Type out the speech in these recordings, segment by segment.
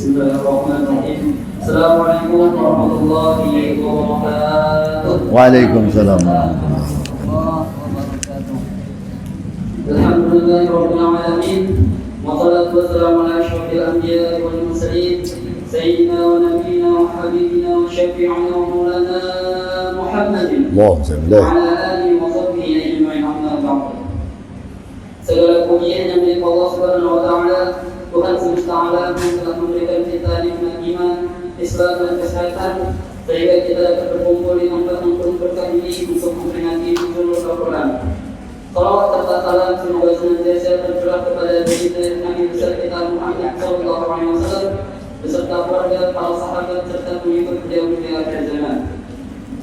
Bismillahirrahmanirrahim. Assalamualaikum warahmatullahi wabarakatuh. Waalaikumsalam. Alhamdulillahirabbil alamin. Wassalatu wassalamu ala asyrofil anbiya'i wal mursalin sayyidina wa nabiyyina wa habibina wa syafi'ina wa maulana Muhammadin Allahumma salli wa ala alihi wa sahbihi ajma'in, amma ba'd. Segala pujian yang milik Allah Subhanahu wa taala, Tuhan semesta alam yang telah memberikan kita nikmat iman, Islam dan kesehatan, sehingga kita dapat berkumpul di tempat yang penuh berkah ini untuk memperingati nuzul Al-Quran. Salawat serta salam semoga senantiasa tercurah kepada baginda Nabi besar kita Muhammad sallallahu alaihi wasallam beserta keluarga, para sahabat serta pengikut beliau di akhir zaman.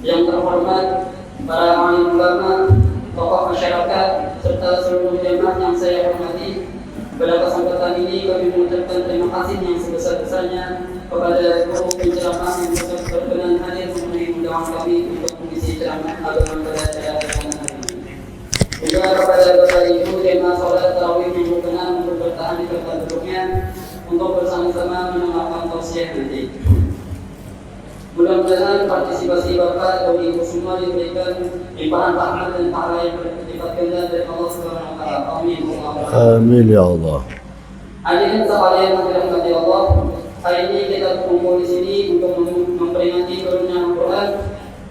Yang terhormat para alim ulama, tokoh masyarakat serta seluruh jemaah yang saya hormati, pada kesempatan ini kami mengucapkan terima kasih yang sebesar-besarnya kepada guru penceramah yang berkenan hadir memenuhi undangan kami untuk mengisi ceramah agama pada acara hari ini. Juga kepada Bapak Ibu jemaah salat tarawih yang berkenan untuk bertahan di tempat duduknya untuk bersama-sama mendengarkan tausiah nanti. Mudah-mudahan partisipasi Bapak dan Ibu semua diberikan limpahan rahmat dan pahala yang berlipat ganda dari Allah Subhanahu wa taala. Amin. Amin ya Allah. Hadirin sekalian yang dirahmati Allah, hari ini kita berkumpul di sini untuk memperingati turunnya Al-Quran.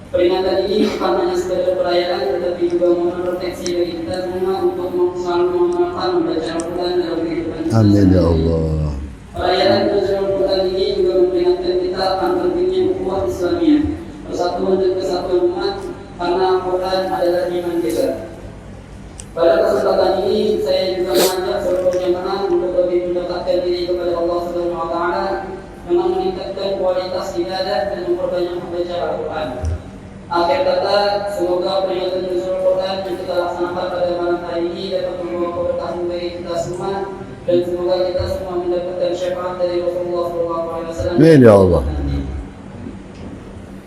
Peringatan ini bukan hanya sekedar perayaan, tetapi juga memproteksi bagi kita semua untuk selalu mengamalkan membaca Al-Quran dalam kehidupan kita. Amin ya Allah. Perayaan nuzul Al-Quran ini juga memperingatkan kita akan pentingnya ukhuwah Islamiyah, persatuan dan kesatuan umat, karena Al-Quran adalah iman kita. Pada kesempatan ini saya juga mengajak seluruh jemaah untuk lebih mendekatkan diri kepada Allah Subhanahu wa taala dengan meningkatkan kualitas ibadah dan memperbanyak membaca Al-Quran. Akhir kata, semoga peringatan nuzul Al-Quran yang kita laksanakan pada malam hari ini dapat membawa keberkahan bagi kita semua, dan semoga kita semua mendapatkan syafaat dari Rasulullah SAW. Amin ya Allah.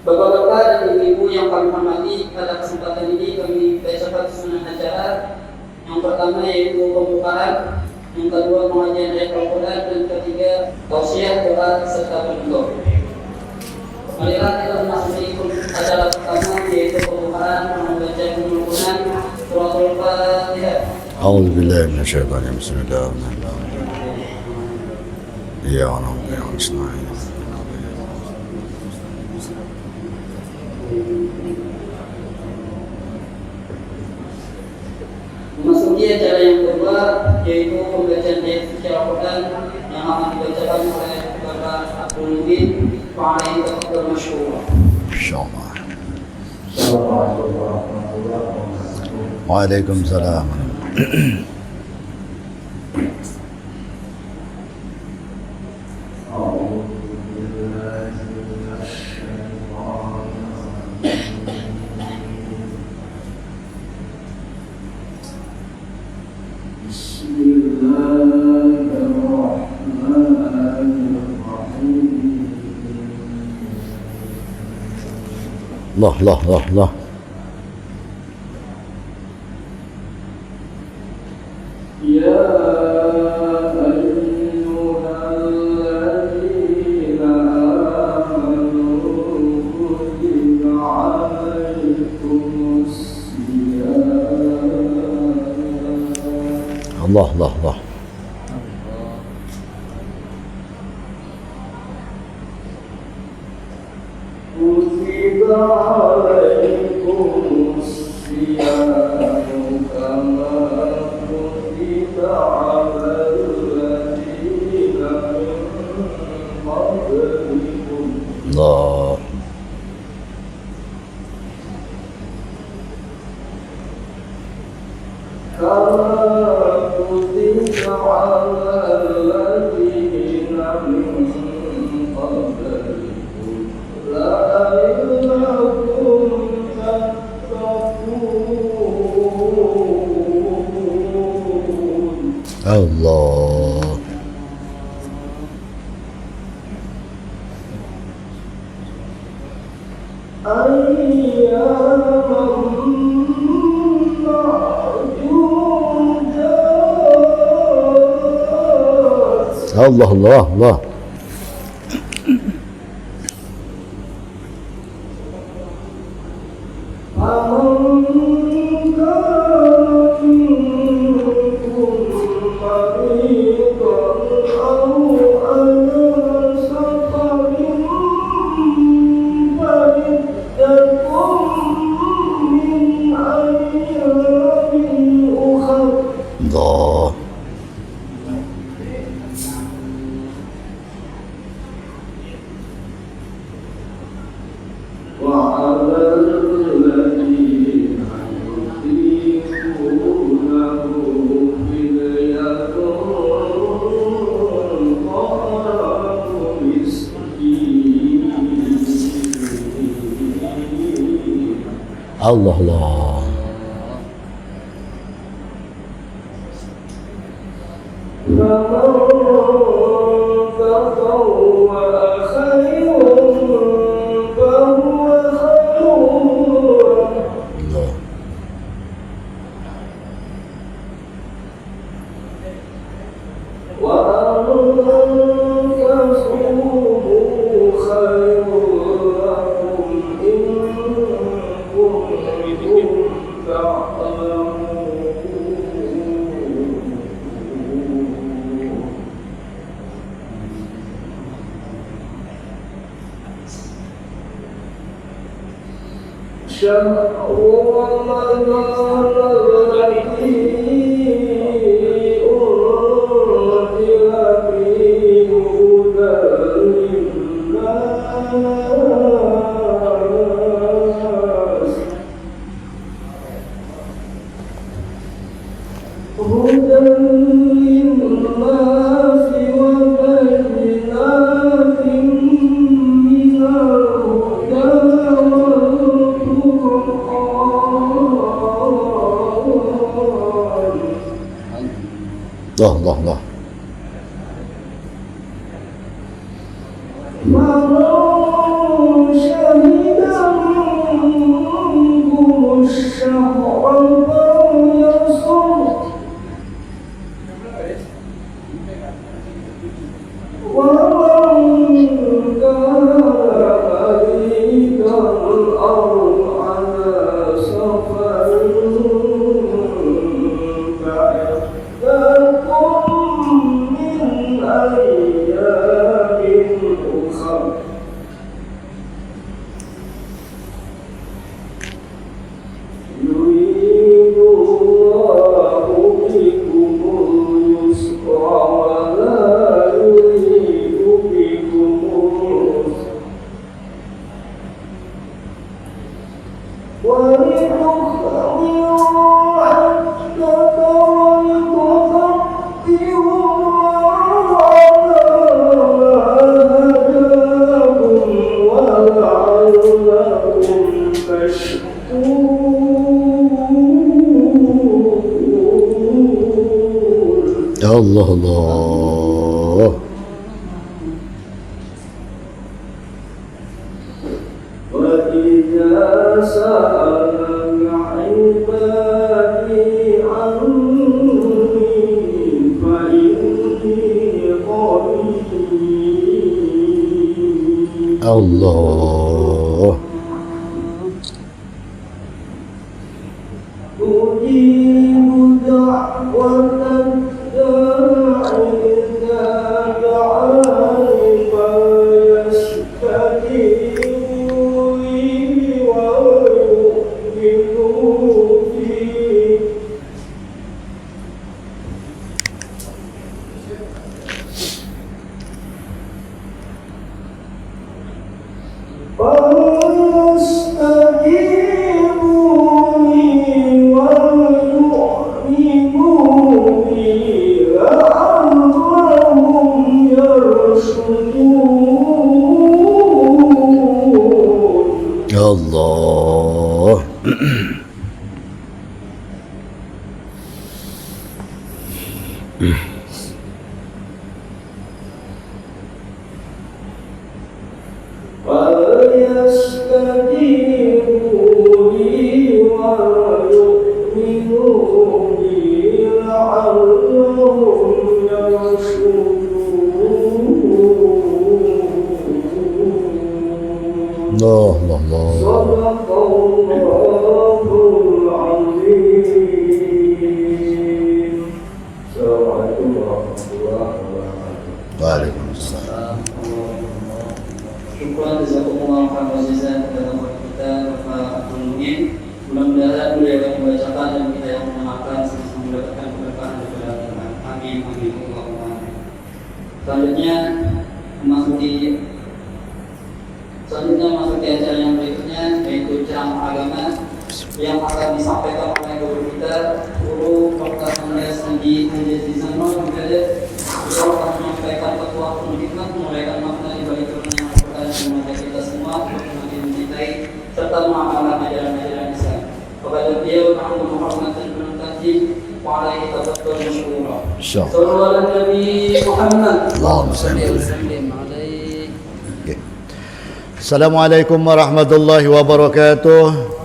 Bapak-bapak dan ibu-ibu yang kami hormati, pada kesempatan ini kami bacakan susunan acara. Yang pertama yaitu pembukaan, yang kedua pengajian ayat Al-Quran, dan ketiga tausiah, doa serta penutup. Marilah kita memasuki acara pertama yaitu pembukaan membaca Al-Quran suratul Fatihah. A'udzu billahi minasyaitonir rajim. Bismillahirrahmanirrahim. Ya Allah, ya Allah. Memasuki acara yang kedua yaitu pembacaan ayat suci Al-Quran yang akan dibacakan oleh Bapak Abdul Mubin. Wa'alaikum tafadhal masyhur. Insyaallah. Waalaikumsalam. Allah. Ya ayyuhalladzina amanu kutiba alaikumus siyam. Allah. Kutiba alaikumus siyam kama kutiba alal ladzina min qablikum. Allah. Kama kutiba alal ladzina min qablikum la'allakum tattaqun. Allah. Allah. Allah. Allah Allah. Allah. شهر رمضان الذي أنزل فيه هدى للناس وبينات من الهدى Allah Allah. فمن شهد منكم الشهر فليصم ومن كان مريضا أو على سفر يريد الله بكم اليسر ولا يريد بكم العسر ولتكملوا عدة ولتكبروا ولعلكم تشكرون Allah Allah. وإذا سألك عبادي عني فإني قريب Allah. أجيب دعوة الداعي إذا دعاني فليستجيبوا لي ويؤمنوا بي فليستجيبوا لي ويؤمنوا بي لعلهم يرشدون Allah. فليستجيبوا لي ويؤمنوا بي لعلهم يرشدون Allah Allah. صدق الله العظيم. السلام عليكم warahmatullahi wabarakatuh. Waalaikumsalam. Syukran jazakumullah khairan jazaa kepada guru kita Bapak Abdul Muin. Mudah-mudahan beliau yang membacakan dan kita yang mendengarkan sama mendapatkan keberkahan daripada Allah. Amin amin Allahumma amin. Selanjutnya masuk ke acara yang berikutnya, yaitu ceramah agama yang akan disampaikan oleh guru kita, Guru Dr. Andreas Andi Anjazizano. Beliau akan menyampaikan ketua hikmah, menguraikan makna di balik turunnya Al-Quran dan mengajak kita semua untuk semakin mencintai serta mengamalkan ajaran-ajaran Islam. Kepada beliau kami menghormati dan menanti wa'alaihi tafadhal masykurah. Insyaallah. Sallallahu ala Nabi Muhammad. Allahumma salli alaihi. Sallim alaihi. Okay. Assalamualaikum warahmatullahi wabarakatuh.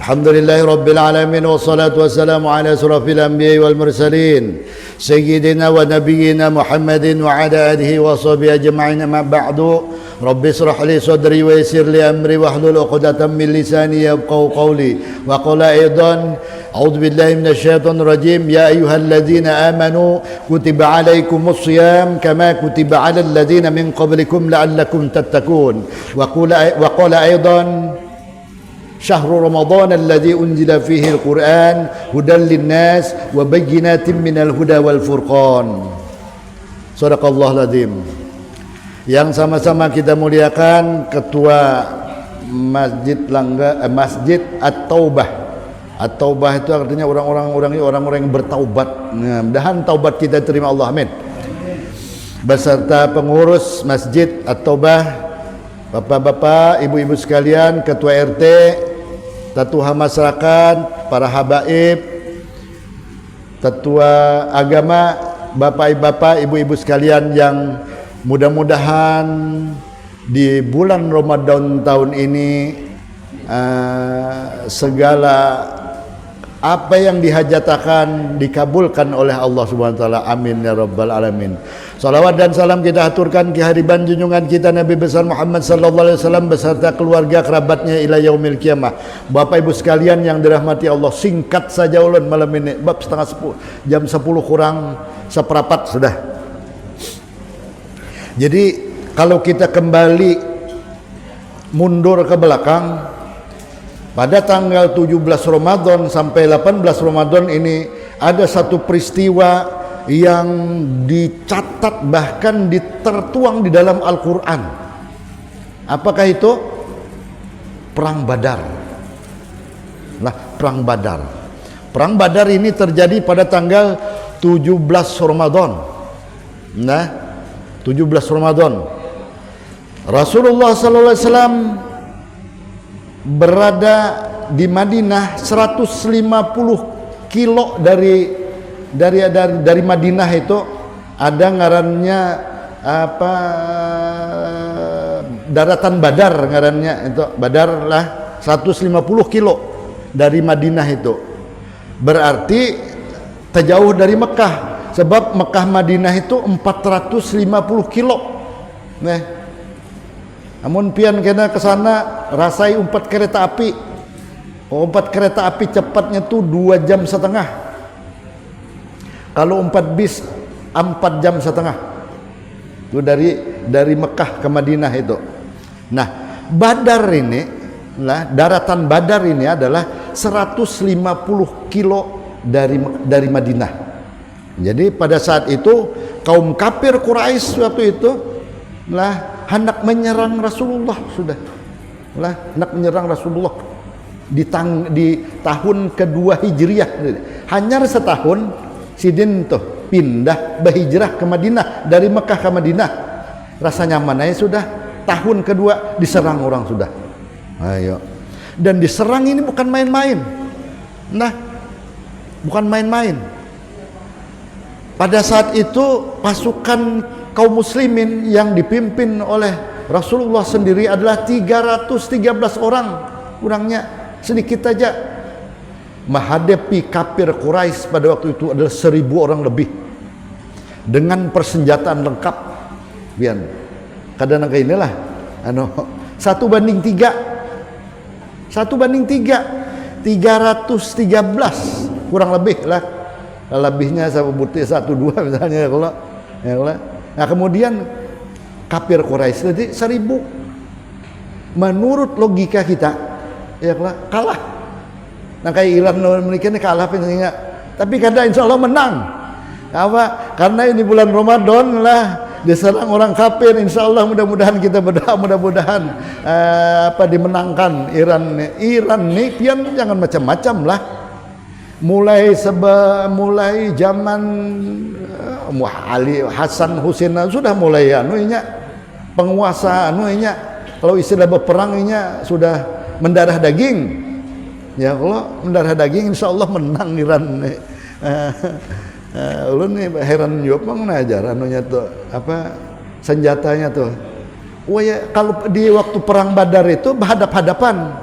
Alhamdulillahi rabbil alamin wassalatu wassalamu ala asrafil anbiya'i wal mursalin sayyidina wa nabiyyina Muhammadin wa ala alihi wa sahbihi ajma'in. Ma ba'du. Rabbi israh li sadri wa yassir li amri wahlul 'uqdatam min lisani yafqahu qawli. Wa qala aidan a'udzu billahi minasy syaithanir rajim. Ya ayyuhalladzina amanu kutiba 'alaikumus shiyam kama kutiba 'alal ladzina min qablikum la'allakum tattaqun. Wa qala aidan Syahrul Ramadan alladzi unzila fihi al-Qur'an hudan lin-nas wa bayyinatin minal huda wal furqan. Shadaqallahul azim. Yang sama-sama kita muliakan Ketua Masjid At-Taubah. At-Taubah itu artinya orang-orang yang bertaubat. Nah, mudahan taubat kita terima Allah, amin. Beserta pengurus Masjid At-Taubah, bapak-bapak, ibu-ibu sekalian, ketua RT, tetua masyarakat, para habaib, tetua agama, bapak-bapak, ibu-ibu sekalian yang mudah-mudahan di bulan Ramadan tahun ini segala apa yang dihajatakan dikabulkan oleh Allah Subhanahu wa taala. Amin ya rabbal alamin. Salawat dan salam kita aturkan ke hadiran junjungan kita Nabi besar Muhammad sallallahu alaihi wasallam beserta keluarga kerabatnya ila yaumil kiamah. Bapak Ibu sekalian yang dirahmati Allah, singkat saja ulun malam ini bab setengah 10, jam 10 kurang seperempat sudah. Jadi kalau kita kembali mundur ke belakang, pada tanggal 17 Ramadan sampai 18 Ramadan ini ada satu peristiwa yang dicatat bahkan tertuang di dalam Al-Quran. Apakah itu? Perang Badar. Nah, Perang Badar. Perang Badar ini terjadi pada tanggal 17 Ramadan. Nah, 17 Ramadan. Rasulullah SAW berada di Madinah 150 kilo dari Madinah itu ada ngarannya apa, daratan Badar ngarannya itu, Badar lah 150 kilo dari Madinah itu. Berarti terjauh dari Mekah, sebab Mekah Madinah itu 450 kilo. Nah, namun pian kena ke sana rasai umpat kereta api. Umpat kereta api cepatnya tuh 2,5 jam. Kalau umpat bis 4,5 jam. Itu dari Mekah ke Madinah itu. Nah, Badar ini lah, daratan Badar ini adalah 150 kilo dari Madinah. Jadi pada saat itu kaum kafir Quraisy waktu itu lah hendak menyerang Rasulullah sudah. Lah hendak menyerang Rasulullah di tahun kedua Hijriah. Hanya setahun sidin tuh pindah berhijrah ke Madinah, dari Mekah ke Madinah. Rasa nyaman aja sudah. Tahun kedua diserang orang sudah. Ayo. Dan diserang ini bukan main-main. Nah, bukan main-main. Pada saat itu pasukan kaum muslimin yang dipimpin oleh Rasulullah sendiri adalah 313 orang. Kurangnya sedikit aja. Menghadapi kafir Quraisy pada waktu itu adalah 1.000 orang lebih dengan persenjataan lengkap. Biar kadang inilah 1:3. 1:3, 313 kurang lebih lah lebihnya sama butir 1-2 misalnya kalau ya kalau. Nah kemudian kafir Quraisy tadi 1000. Menurut logika kita ya kalau kalah. Nah kayak Iran mereka ini kalah pentingnya. Tapi kata insya Allah menang. Apa? Karena ini bulan Ramadan lah diserang orang kafir. Insya Allah mudah-mudahan kita berdoa mudah-mudahan dimenangkan Iran nih pian jangan macam-macam lah. Mulai zaman Ali Hasan Husain sudah mulai anunya penguasa anunya kalau istilah berperangnya sudah mendarah daging. Ya kalau mendarah daging insya Allah menang Iran nih. Lu nih heran juga mengajar anunya tuh apa senjatanya tuh. Wah ya kalau di waktu perang Badar itu berhadap-hadapan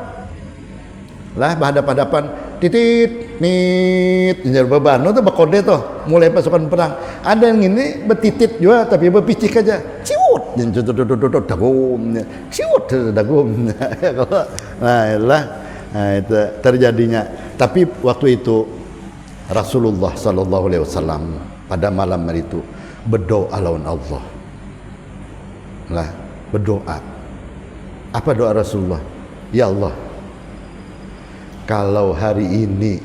lah titit nit njar beban tuh bakode tuh mulai pasukan perang ada yang ini betitit juga tapi berpicik aja ciut dagum ciut dagum kalau nah itu terjadinya tapi waktu itu Rasulullah sallallahu alaihi wasallam pada malam hari itu berdoa lawan Allah lah berdoa apa doa Rasulullah ya Allah kalau hari ini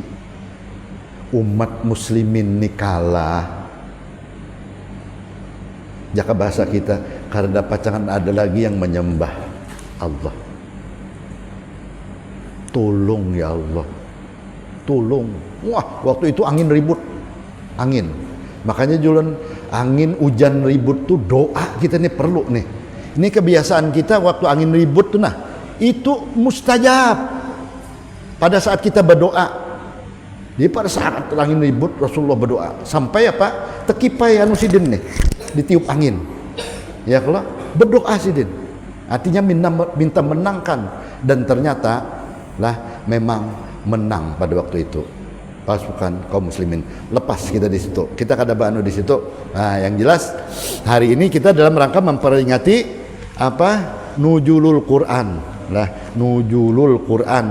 umat muslimin ini kalah jaka bahasa kita karena pacangan ada lagi yang menyembah Allah tolong ya Allah tolong wah waktu itu angin ribut angin makanya jualan angin hujan ribut tuh doa kita nih perlu nih ini kebiasaan kita waktu angin ribut tuh nah itu mustajab pada saat kita berdoa di pada saat angin ribut Rasulullah berdoa sampai apa tekipai anu sidin nih ditiup angin ya kalau berdoa sidin artinya minta menangkan dan ternyata lah memang menang pada waktu itu pasukan kaum muslimin lepas kita di situ kita kada banu di situ nah yang jelas hari ini kita dalam rangka memperingati apa nuzulul Quran lah nuzulul Quran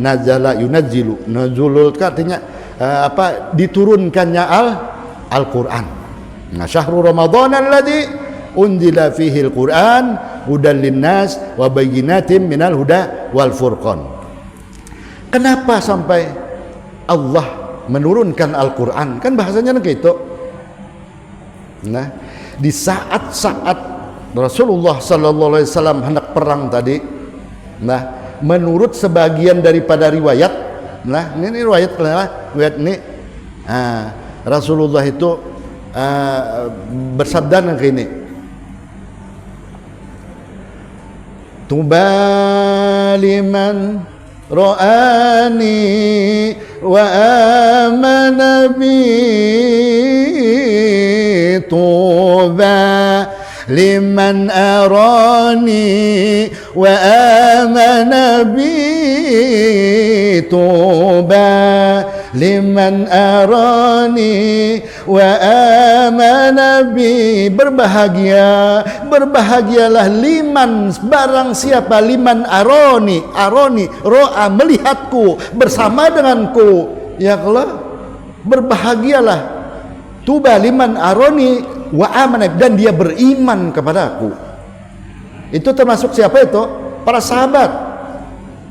nazala yunazzilu nuzulul artinya diturunkannya Al-Quran nah syahrul Ramadan alladzi unzila fihi al-Quran hudan linnas wa bayyinatin minal huda wal furqan. Kenapa sampai Allah menurunkan Al-Quran? Kan bahasanya begitu. Nah, di saat-saat Rasulullah sallallahu alaihi wasallam hendak perang tadi, nah, menurut sebagian daripada riwayat, nah, ini riwayat ini, Rasulullah itu bersabda begini, Tubaliman ra'ani wa amana bi tuba liman arani wa amana bi tuba liman arani wa amana bi berbahagialah liman barang siapa liman aroni ro'a melihatku bersama denganku ya Allah berbahagialah tuba liman aroni wa amana dan dia beriman kepadaku itu termasuk siapa itu para sahabat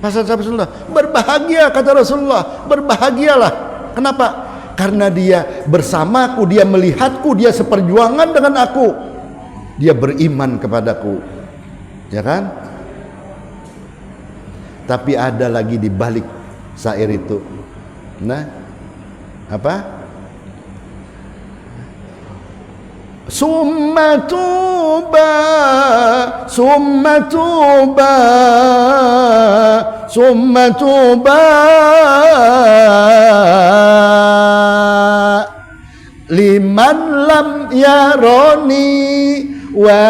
Rasulullah berbahagia kata Rasulullah berbahagialah kenapa karena dia bersamaku dia melihatku dia seperjuangan dengan aku dia beriman kepadaku ya kan tapi ada lagi di balik syair itu nah apa summa tuba liman lam yaroni wa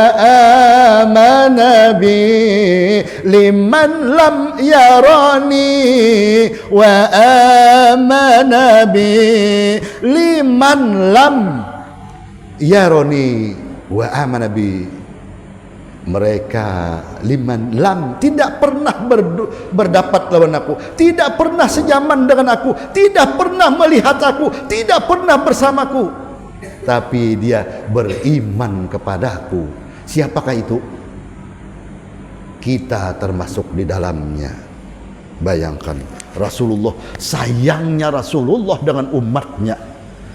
amana bi liman lam yaroni wa amana bi liman lam yaroni wa amana bi mereka liman lam tidak pernah berdapat lawan aku, tidak pernah sejaman dengan aku, tidak pernah melihat aku, tidak pernah bersamaku, tapi dia beriman kepadaku. Siapakah itu? Kita termasuk di dalamnya. Bayangkan Rasulullah, sayangnya Rasulullah dengan umatnya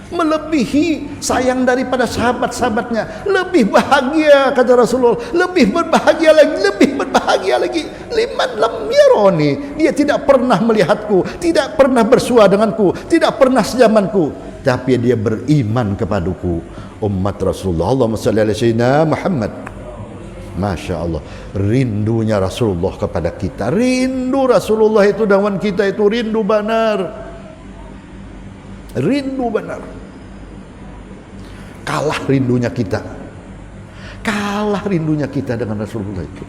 melebihi sayang daripada sahabat-sahabatnya. Lebih bahagia kata Rasulullah, lebih berbahagia lagi. Liman lam yaroni, dia tidak pernah melihatku, tidak pernah bersua denganku, tidak pernah sejamanku, tapi dia beriman kepadaku. Umat Rasulullah, Allahumma shalli ala sayyidina Muhammad. Masya Allah, rindunya Rasulullah kepada kita. Rindu Rasulullah itu dengan kita itu rindu benar. Rindu benar. Kalah rindunya kita. Kalah rindunya kita dengan Rasulullah itu.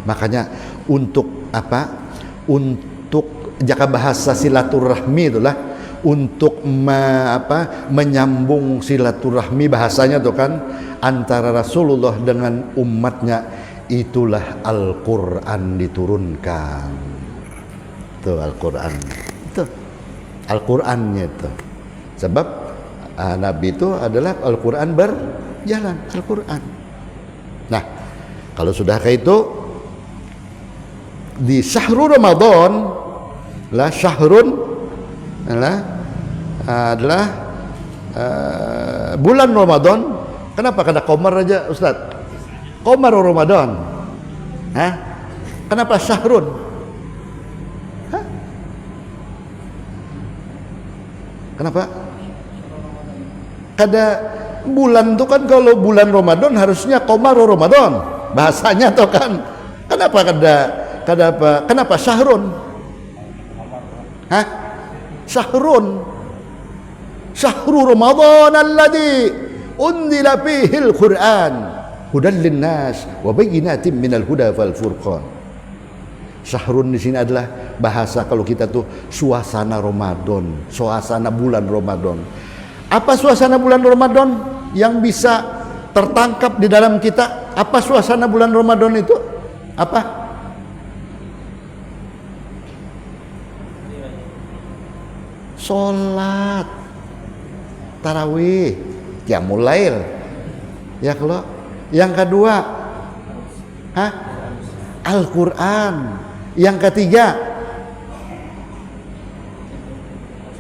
Makanya untuk apa? Untuk jaga bahasa silaturahmi itulah untuk menyambung silaturahmi, bahasanya tuh kan antara Rasulullah dengan umatnya, itulah Al-Quran diturunkan. Tuh Al-Quran, itu Al-Qurannya itu. Sebab Nabi itu adalah Al-Quran berjalan, Al-Quran. Nah, kalau sudah kayak itu di syahrul Ramadan lah, syahrun adalah bulan Ramadan. Kenapa kena Qamar aja Ustaz? Qamar Ramadan. Hah? Kenapa syahrun? Hah? Kenapa? Kada bulan tuh kan, kalau bulan Ramadan harusnya Qamar Ramadan bahasanya tuh kan. Kenapa syahrun? Hah? Syahrun, syahrul Ramadan alladhi unzila fihi al-Quran hudan linnas wa bayyinatin minal huda wal furqan. Syahrun di sini adalah bahasa kalau kita tuh suasana Ramadan, suasana bulan Ramadan. Apa suasana bulan Ramadan yang bisa tertangkap di dalam kita? Apa suasana bulan Ramadan itu? Apa? Sholat tarawih, qiyamul lail. Ya kalau yang kedua, Al-Quran. Yang ketiga,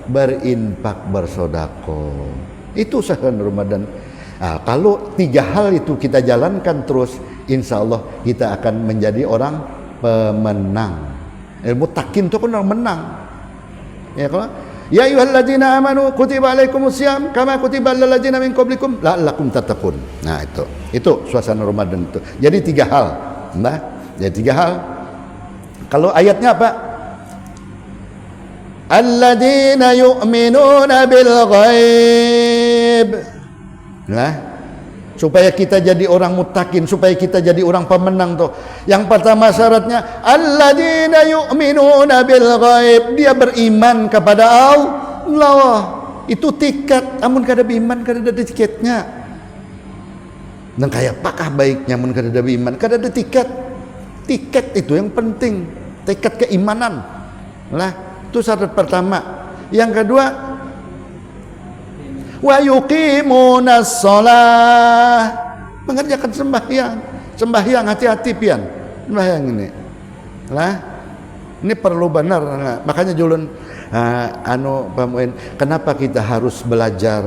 berinfak, bersedekah. Itu syahrul Ramadan. Nah, kalau tiga hal itu kita jalankan terus, insya Allah kita akan menjadi orang pemenang. Ilmu takin itu kan orang menang. Ya kalau ya ayyuhalladzina amanu kutiba alaikumusiyam kama kutiba alal ladzina min qablikum la'allakum tattaqun. Nah, itu suasana Ramadan itu. Jadi tiga hal. Nah, jadi tiga hal. Kalau ayatnya apa? Alladzina yu'minuna bil ghaib. Nah, supaya kita jadi orang muttaqin, supaya kita jadi orang pemenang tuh. Yang pertama syaratnya alladzina yu'minuna bil ghaib, dia beriman kepada Allah. Itu tiket. Amun kada beriman kada ada tiketnya. Dan kayak apakah baiknya amun kada ada beriman? Kada ada tiket. Tiket itu yang penting, tiket keimanan. Lah, itu syarat pertama. Yang kedua, wa yuqimunas shalah, mengerjakan sembahyang hati-hati pian sembahyang ini lah, ini perlu benar. Nah, makanya julun pamuin, kenapa kita harus belajar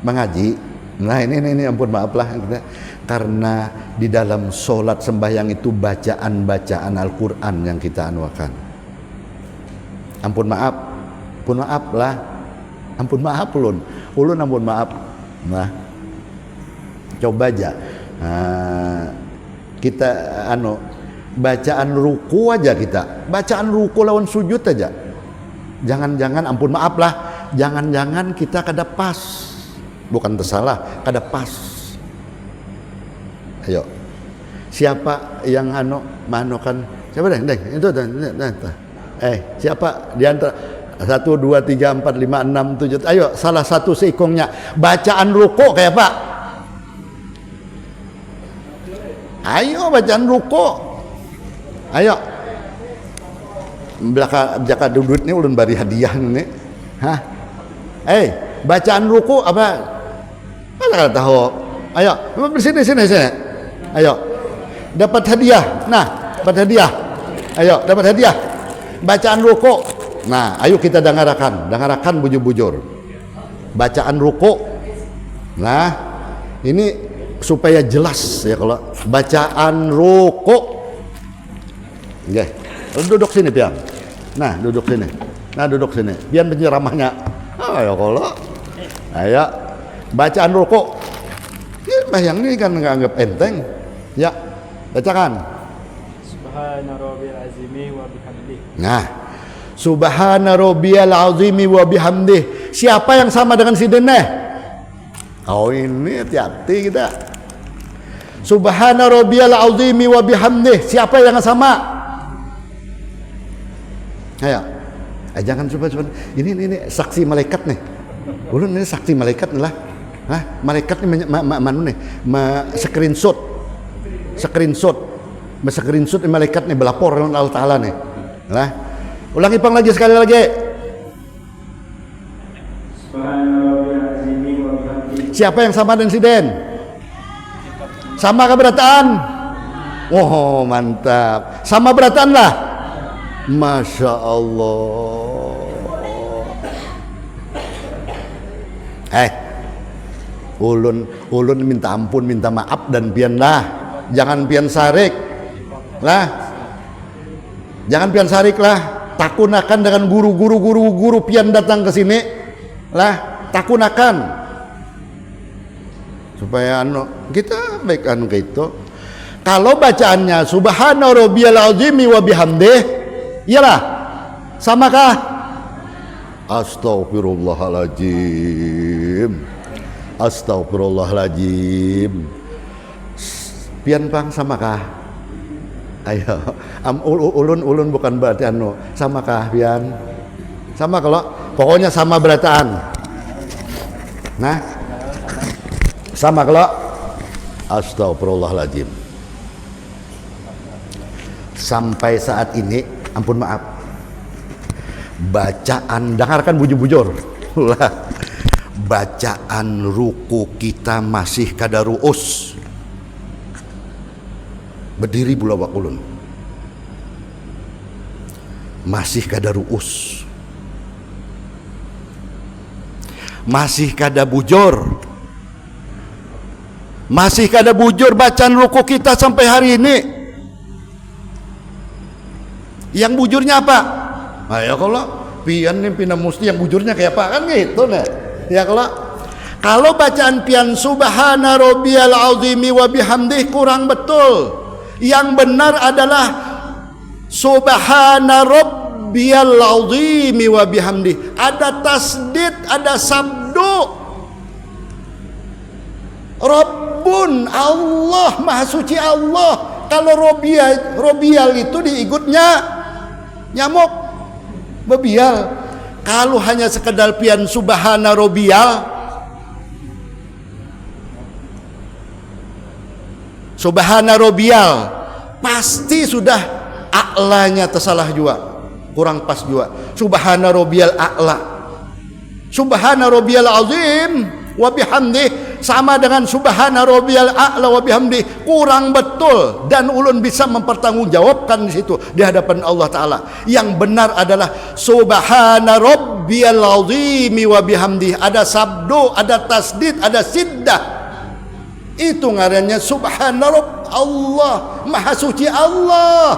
mengaji? Nah ini ampun maaf lah kita, karena di dalam sholat sembahyang itu bacaan Al-Quran yang kita anuakan. Ampun maaf lah, ampun maaf ulun ampun maaf. Nah, coba aja kita bacaan ruku aja, kita bacaan ruku lawan sujud aja. Jangan ampun maaf lah, jangan kita kada pas, bukan tersalah, kada pas. Ayo, siapa yang kan? Siapa deh itu siapa di antara 1, 2, 3, 4, 5, 6, 7. Ayo, salah satu seikongnya bacaan ruku kayak apa? Ayo bacaan ruku. Ayo. Jaka dudut ni ulun bari hadiah ni. Hah? Bacaan ruku apa? Mana tahu? Ayo, sini. Ayo. Dapat hadiah. Nah, dapat hadiah. Ayo, dapat hadiah. Bacaan ruku. Nah, ayo kita dengarkan bujur-bujur. Bacaan ruku. Nah, ini supaya jelas ya kalau bacaan ruku. Oke. Duduk sini pian. Nah, duduk sini. Pian penceramahnya. Ayo kalau. Ayo. Bacaan ruku. Ya, bayang ini kan nggak anggap enteng. Ya, bacakan. Subhana rabbiyal azimi wa bihamdih. Nah, Subhana rabbiyal azimi wa bihamdih. Siapa yang sama dengan si Deneh? Oh, ini hati-hati kita. Subhana rabbiyal azimi wa bihamdih. Siapa yang sama? Ayo. Jangan coba. Ini saksi malaikat nih. Ulun ini saksi malaikat lah. Hah? Malaikat ini manu nih, screenshot malaikat nih belapor dengan Allah Ta'ala nih. Lah. Ulangi pang lagi sekali lagi. Siapa yang sama dengan si Den? Sama keberatan? Oh, mantap. Sama beratan lah. Masya Allah. Ulun minta ampun, minta maaf dan pian lah. Jangan pian sarik lah. Jangan pian sarik lah. Takunakan dengan guru pian datang ke sini lah. Takunakan supaya kita baik gitu. Kalau bacaannya Subhana rabbiyal azimi wa bihamdih, iyalah samakah? Astagfirullahaladzim. Pian pang samakah? Ayo, ulun bukan berarti samakah pian? Sama kalau pokoknya sama berataan. Nah, sama kalau astagfirullahaladzim. Sampai saat ini, ampun maaf, bacaan, dengarkan bujur-bujur lah. Bacaan ruku kita masih kada ru'us. Berdiri pula wakulun. Masih kada ru'us. Masih kada bujur. Masih kada bujur bacaan ruku kita sampai hari ini. Yang bujurnya apa? Ayo kalau pian nih pina musti yang bujurnya kayak apa kan gitu nih. Ya kalau bacaan pian Subhana rabbiyal azimi wa bihamdih kurang betul. Yang benar adalah Subhana rabbiyal azimi wa bihamdih. Ada tasdid, ada sabdu. Rabbun, Allah, Maha Suci Allah. Kalau robial itu diikutnya nyamuk, bebial. Kalau hanya sekedar pian Subhana rabbiyal, Subhana rabbiyal, pasti sudah a'lanya tersalah juga, kurang pas juga. Subhana rabbiyal a'la, Subhana rabbiyal azim wa bihamdih sama dengan Subhana rabbiyal a'la wa bihamdih, kurang betul. Dan ulun bisa mempertanggungjawabkan di situ di hadapan Allah Ta'ala. Yang benar adalah Subhana rabbiyal azimi wa bihamdih. Ada sabdu, ada tasdid, ada siddah. Itu ngarannya Subhana Rabb Allah, Maha Suci Allah.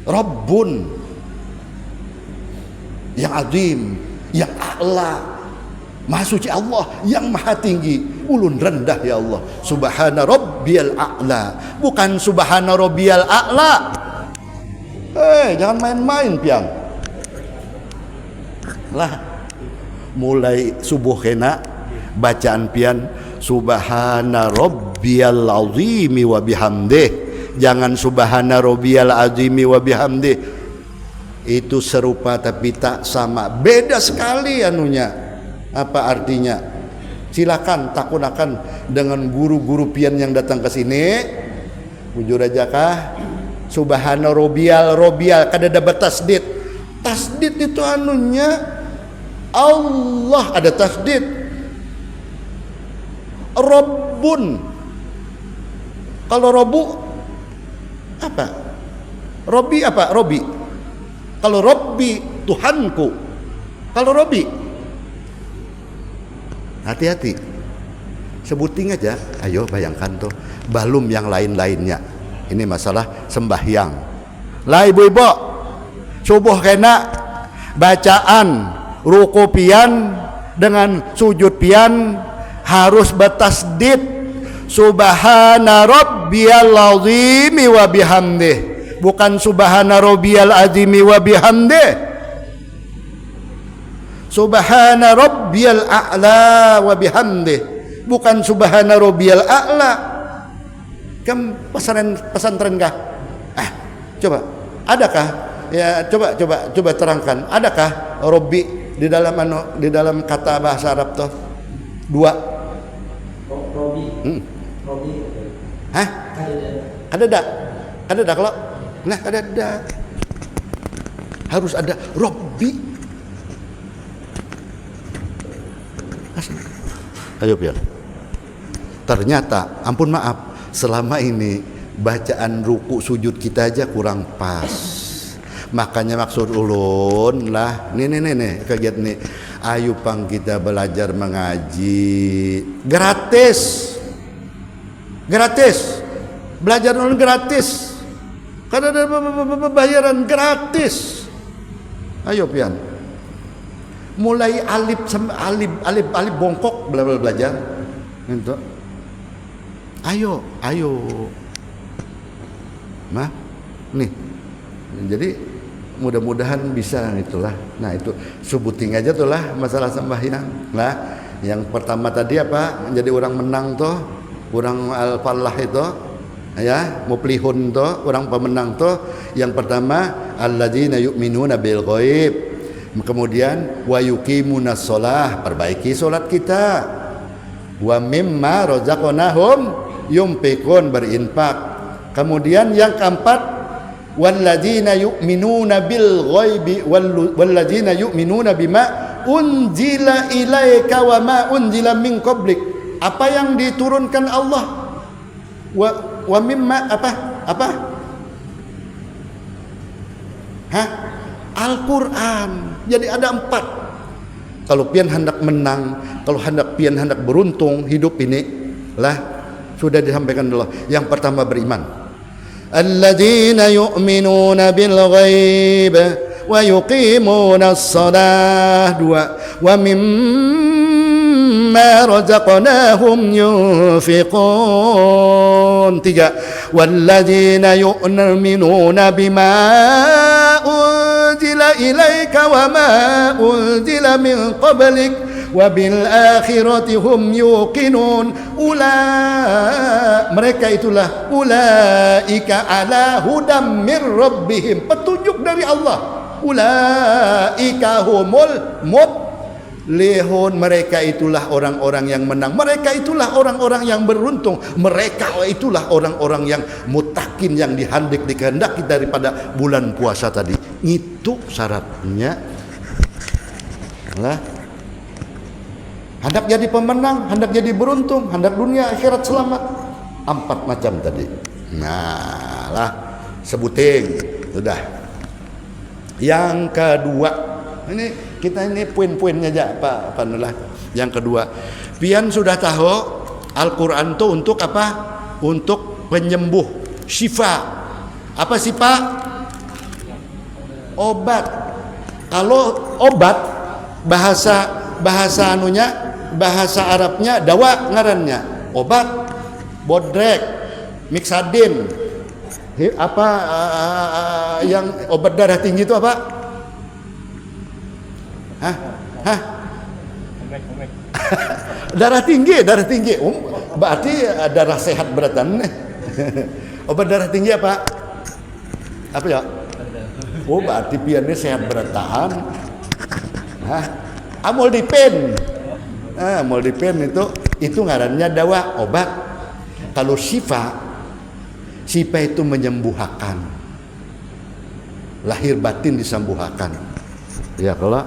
Rabbun, yang azim, yang a'la, Maha Suci Allah, yang maha tinggi. Ulun rendah ya Allah. Subhana rabbiyal a'la, bukan Subhana rabbiyal a'la. Jangan main-main pian. Lah, mulai subuh kena bacaan pian Subhana rabbiyal azimi wa bihamdih. Jangan Subhana rabbiyal azimi wa bihamdih. Itu serupa tapi tak sama. Beda sekali anunya. Apa artinya? Silakan takunakan dengan guru-guru pian yang datang ke sini Jujur aja kah? Subhana robial kadada bertasdid. Tasdid itu anunya Allah ada tasdid. Rabbun. Kalau robu apa? Robi apa? Robi. Kalau Robbi Tuhanku. Kalau Robi hati-hati. Sebuting aja. Ayo bayangkan tuh. Belum yang lain-lainnya. Ini masalah sembahyang. Lah ibu-ibu, subuh kena bacaan ruku pian dengan sujud pian harus bertasdid. Subhana rabbiyal azimi wa bihamdih. Bukan subhana rabbiyal azimi wa bihamdih. Subhana rabbiyal a'la wa bihamdih. Bukan subhana rabbiyal a'la. Kan pesantren kah? Coba, adakah? Ya, coba terangkan. Adakah Robbi di dalam kata bahasa Arab tuh? Dua. Robbi. Hah? Ada kalau? Nah, ada. Harus ada Robbi. Ayo biar. Ternyata, ampun maaf. Selama ini bacaan ruku sujud kita aja kurang pas. Makanya maksud ulun lah, nih kegiatan nih. Ayo pang kita belajar mengaji gratis. Belajar ulun gratis. Karena ada bayaran gratis. Ayo pian. Mulai alif bongkok belajar. Gitu. Ayo. Mah, nih. Jadi mudah-mudahan bisa itulah. Nah, itu sebuting aja tuh lah masalah sembahyang. Nah, yang pertama tadi apa? Menjadi orang menang tuh, orang al-falah itu. Ya, muflihun tuh, orang pemenang tuh. Yang pertama, alladzina yu'minuna bil ghaib. Kemudian wa yuqimunas shalah, perbaiki salat kita. Wa mimma razaqnahum yunfiqun, berinfak. Kemudian yang keempat, walladzina yu'minuna bil ghaibi walladzina yu'minuna bima unzila ilaika wa ma unzila min qablik. Apa yang diturunkan Allah? Wa mimma apa? Al-Quran. Jadi ada 4. Kalau pian hendak menang, kalau pian hendak beruntung hidup ini lah, sudah disampaikan dulu. Yang pertama beriman. Alladzina yu'minuna bil ghaib wa yuqimuna as-salah. 2. Wa mimma razaqnahum yunfiqun. 3. Walladzina yu'minuna bima unzila ilaika wa ma unzila min qablik wa bil akhirati hum yuqinun. Mereka itulah ulaika ala hudam mir rabbihim, petunjuk dari Allah. Ulaika humul muflihun, mereka itulah orang-orang yang menang, mereka itulah orang-orang yang beruntung, mereka itulah orang-orang yang mutakin, yang dikehendaki daripada bulan puasa tadi. Itu syaratnya lah. Hendak jadi pemenang, hendak jadi beruntung, hendak dunia akhirat selamat. 4 macam tadi. Nah lah, sebuting sudah. Yang kedua, ini kita ini poin-poinnya aja Pak Panullah. Yang kedua, pian sudah tahu Al-Quran itu untuk apa? Untuk penyembuh, syifa. Apa sih Pak? Obat. Kalau obat bahasa anunya, bahasa Arabnya dawa ngarannya, obat, bodrek, mixadin. Apa yang obat darah tinggi itu apa? Hah? Darah tinggi. Berarti darah sehat beratan. Obat darah tinggi apa? Apa ya? Oh, berarti piannya sehat bertahan. Amlodipin. Amlodipin itu ngarannya dawa, obat. Kalau syifa Sipa itu menyembuhkan, lahir batin disembuhkan. Ya kalau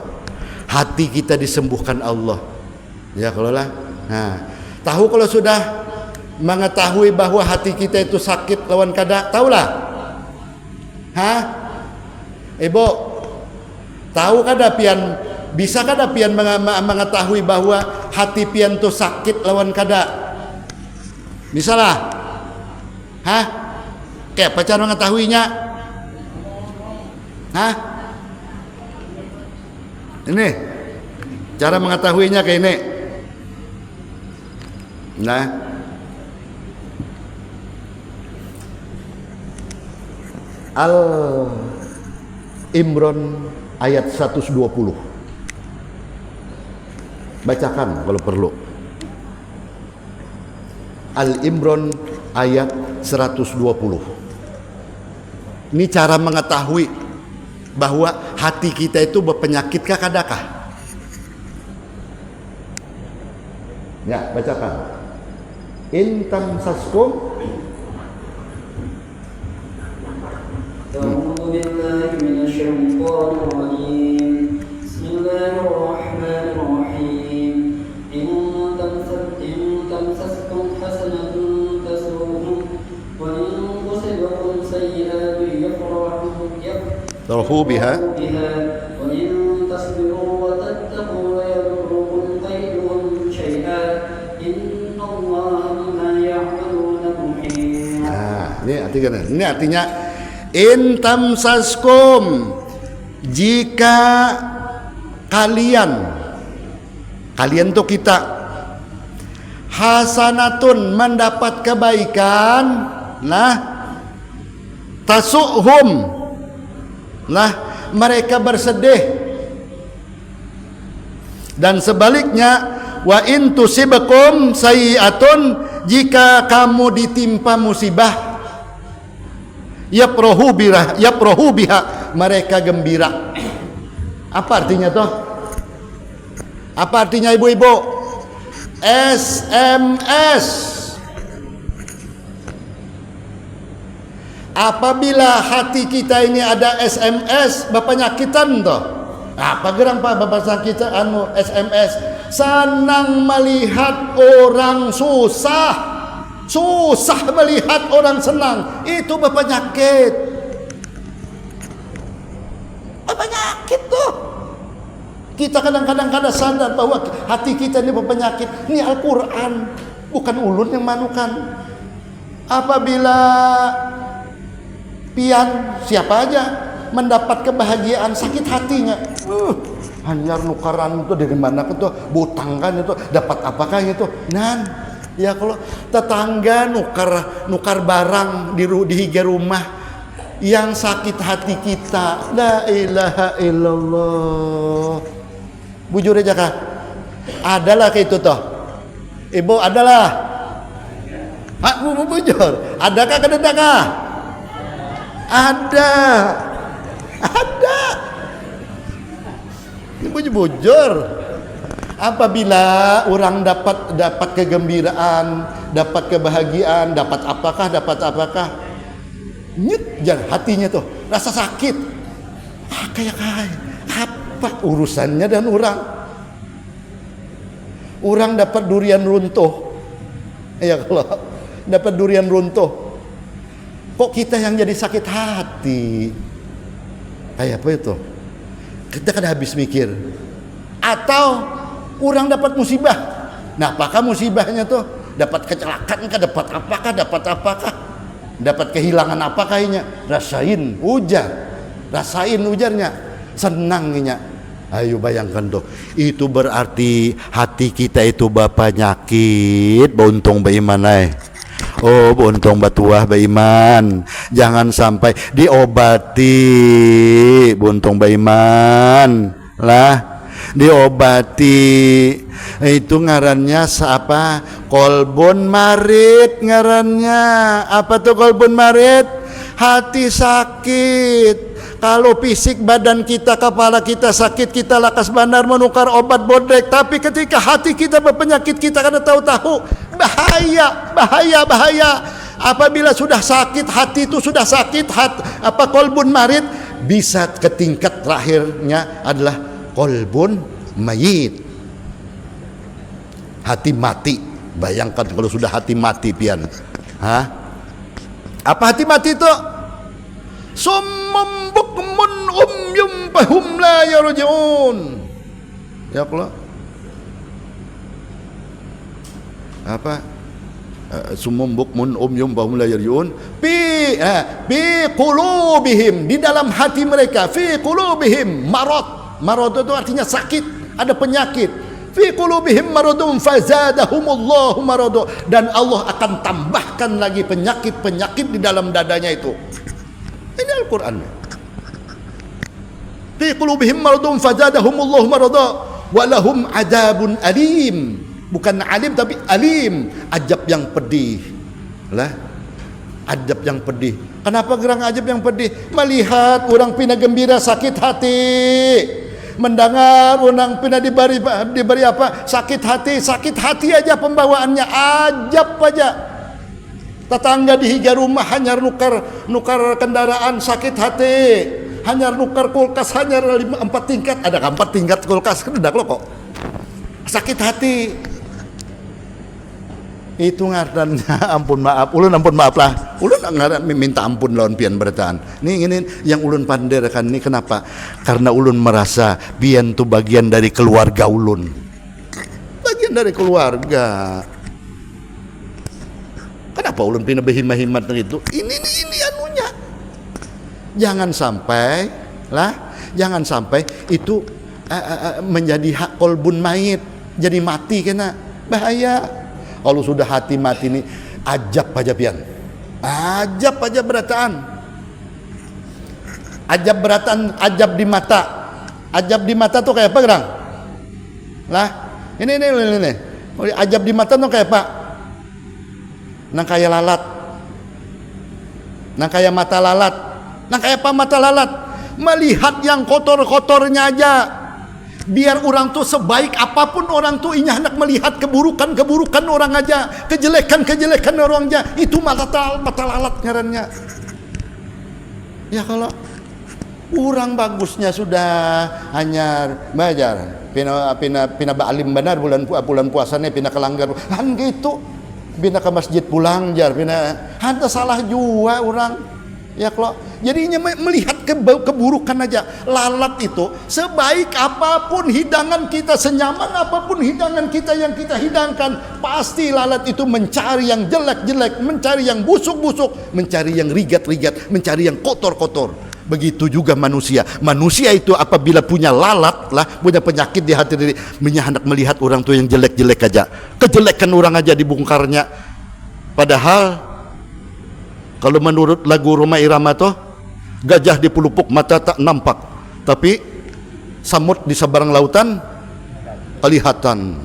hati kita disembuhkan Allah. Ya kalau lah. Nah, tahu kalau sudah mengetahui bahwa hati kita itu sakit lawan kada, tahulah. Hah? Ibu, tahu kada pian, bisa kada pian mengetahui bahwa hati pian itu sakit lawan kada? Bisa lah. Hah? Kayak apa cara mengetahuinya? Hah? Ini cara mengetahuinya kayak ini. Nah, Al-Imran ayat 120. Bacakan kalau perlu. Al-Imran ayat 120. Ini cara mengetahui bahwa hati kita itu berpenyakit kah kadakah? Ya, bacakan. In tamsaskum أعوذ بالله من الشيطان الرجيم بسم الله الرحمن الرحيم إن تمسسكم حسنة تسؤهم وإن تصبكم سيئة Tarhu biha وإن تصبروا وتتقوا لا يضركم كيدهم شيئا إن الله بما يعملون محيط. Nah, ini artinya in tamsaskum, jika kalian tuh kita hasanatun, mendapat kebaikan, nah tasuhum, nah mereka bersedih, dan sebaliknya wa in tusibakum sayyi'atun, jika kamu ditimpa musibah, yaprahu biha, mereka gembira. Apa artinya toh? Apa artinya ibu-ibu? SMS. Apabila hati kita ini ada SMS, bapak nyakitan toh. Apa gerang pak bapak sakit SMS? Senang melihat orang susah. Susah melihat orang senang, itu penyakit. Penyakit tuh. Kita kadang-kadang sadar bahwa hati kita ini penyakit. Ini Al-Quran, bukan ulun yang manukan. Apabila pian siapa aja mendapat kebahagiaan, sakit hatinya. Hanyar nukaran itu dari mana itu, butangkan itu, dapat apakah itu? Nan. Ya kalau tetangga nukar barang di higa rumah, yang sakit hati kita, la ilaha illallah. Bujur aja kah? Adalah kayak itu toh. Ibu adalah. Hak bujur. Adakah kededakah? Ada. Ibu bujur. Apabila orang dapat kegembiraan, dapat kebahagiaan, dapat apakah, nyet jan hatinya tuh rasa sakit. Kayak apa urusannya dan orang dapat durian runtuh. Ya kalau dapat durian runtuh, kok kita yang jadi sakit hati? Kayak apa itu? Kita kan habis mikir. Atau orang dapat musibah. Nah, apakah musibahnya tuh? Dapat kecelakaan kah? Dapat apakah? Dapat kehilangan apakah ini? Rasain ujarnya. Senangnya. Ayo bayangkan tuh. Itu berarti hati kita itu penyakit. Buntung beriman Oh, buntung batuah beriman. Jangan sampai diobati. Buntung beriman. Lah. Diobati, itu ngarannya apa? Kolbun marit ngarannya. Apa tuh kolbun marit? Hati sakit. Kalau fisik badan kita, kepala kita sakit, kita lakas bandar menukar obat bodrek. Tapi ketika hati kita berpenyakit, kita kada tahu-tahu bahaya. Apabila sudah sakit, hati itu sudah sakit, kolbun marid, bisa ke tingkat terakhirnya adalah kolbun mayit. Hati mati. Bayangkan kalau sudah hati mati pian. Apa hati mati itu? Summum bukmun umyum fahum la yarji'un. Ya Allah. Apa? Summum bukmun umyum fahum la yarji'un. Fi qulubihim, di dalam hati mereka, fi qulubihim marad. Marad itu artinya sakit, ada penyakit. Fi qulubihim maradun fazadahumullahu maradu, dan Allah akan tambahkan lagi penyakit-penyakit di dalam dadanya itu. Ini Al-Qur'an. Fi qulubihim maradun fazadahumullahu maradu wa lahum adzabun alim. Bukan alim tapi alim, ajab yang pedih. Lah, ajab yang pedih. Kenapa gerang ajab yang pedih? Melihat orang pina gembira sakit hati. Mendengar orang pina diberi apa? Sakit hati aja pembawaannya, ajab aja. Tetangga di higa rumah hanya nukar kendaraan, sakit hati. Hanya nukar kulkas, hanya 4 tingkat. Ada 4 tingkat kulkas, kan udah kok. Sakit hati. Itu ngarannya ampun maaf, ulun ampun maaf lah, ulun ngaran minta ampun lawan pian bertaan. Ini yang ulun panderkan ini kenapa? Karena ulun merasa pian tu bagian dari keluarga ulun, bagian dari keluarga. Kenapa ulun pindah berhimat-himat gitu? Ini anunya. Jangan sampai itu menjadi hak kolbun mayit, jadi mati kena bahaya. Kalau sudah hati mati ini, ajab aja pian, ajab aja berataan, ajab di mata tuh kayak apa gerang? Lah, ini, ajab di mata tuh kayak apa? Nang kayak lalat, nang kayak mata lalat, nang kayak apa mata lalat? Melihat yang kotor-kotornya aja. Biar orang tuh sebaik apapun orang tuh inya hendak melihat keburukan orang aja, kejelekan orang aja, itu mata lalat ngarannya. Ya kalau orang bagusnya sudah hanya belajar pina ba'alim benar bulan puasanya pina kelanggar kan gitu, pina ke masjid pulang jar pina ada salah juga orang. Ya kalau jadinya melihat keburukan aja. Lalat itu sebaik apapun hidangan kita, senyaman apapun hidangan kita yang kita hidangkan, pasti lalat itu mencari yang jelek-jelek, mencari yang busuk-busuk, mencari yang rigat-rigat, mencari yang kotor-kotor. Begitu juga manusia. Manusia itu apabila punya lalat lah, punya penyakit di hati diri, hendak melihat orang tuh yang jelek-jelek aja, kejelekan orang aja dibongkarnya. Padahal kalau menurut lagu Roma Irama tuh, gajah di pelupuk mata tak nampak, tapi samut di seberang lautan kelihatan.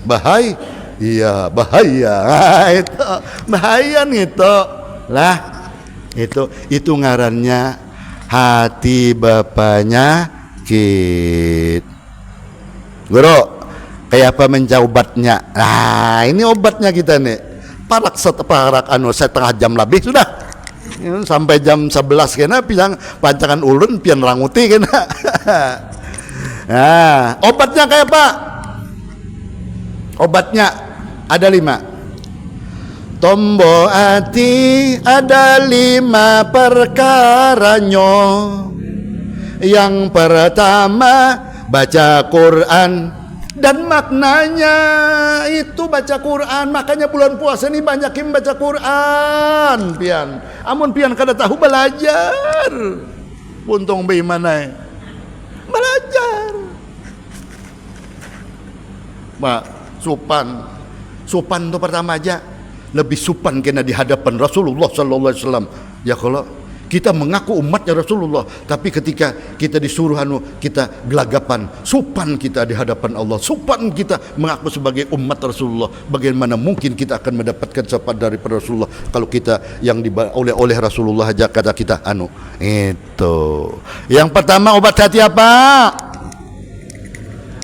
Bahaya, iya bahaya. Itu bahaya gitu. Lah, itu ngarannya hati bapaknya kit. Guru, kayak apa mencobatnya? Nah, ini obatnya kita nih. Parak setengah jam lebih sudah sampai jam 11 kena bilang pancangan ulun pian ranguti kena. Nah, obatnya kayak apa? Obatnya ada 5. Tombo hati ada 5 perkaranya. Yang pertama baca Quran. Dan maknanya itu baca Quran. Makanya bulan puasa ini banyakin baca Quran pian. Amun pian kada tahu belajar. Untung bagaimana? Belajar. Mak, sopan itu pertama aja. Lebih sopan kena di hadapan Rasulullah sallallahu alaihi wasallam. Ya kalau kita mengaku umatnya Rasulullah, tapi ketika kita disuruh kita gelagapan, sopan kita di hadapan Allah, sopan kita mengaku sebagai umat Rasulullah. Bagaimana mungkin kita akan mendapatkan syafaat dari Rasulullah kalau kita yang oleh Rasulullah aja kata kita itu. Yang pertama obat hati apa?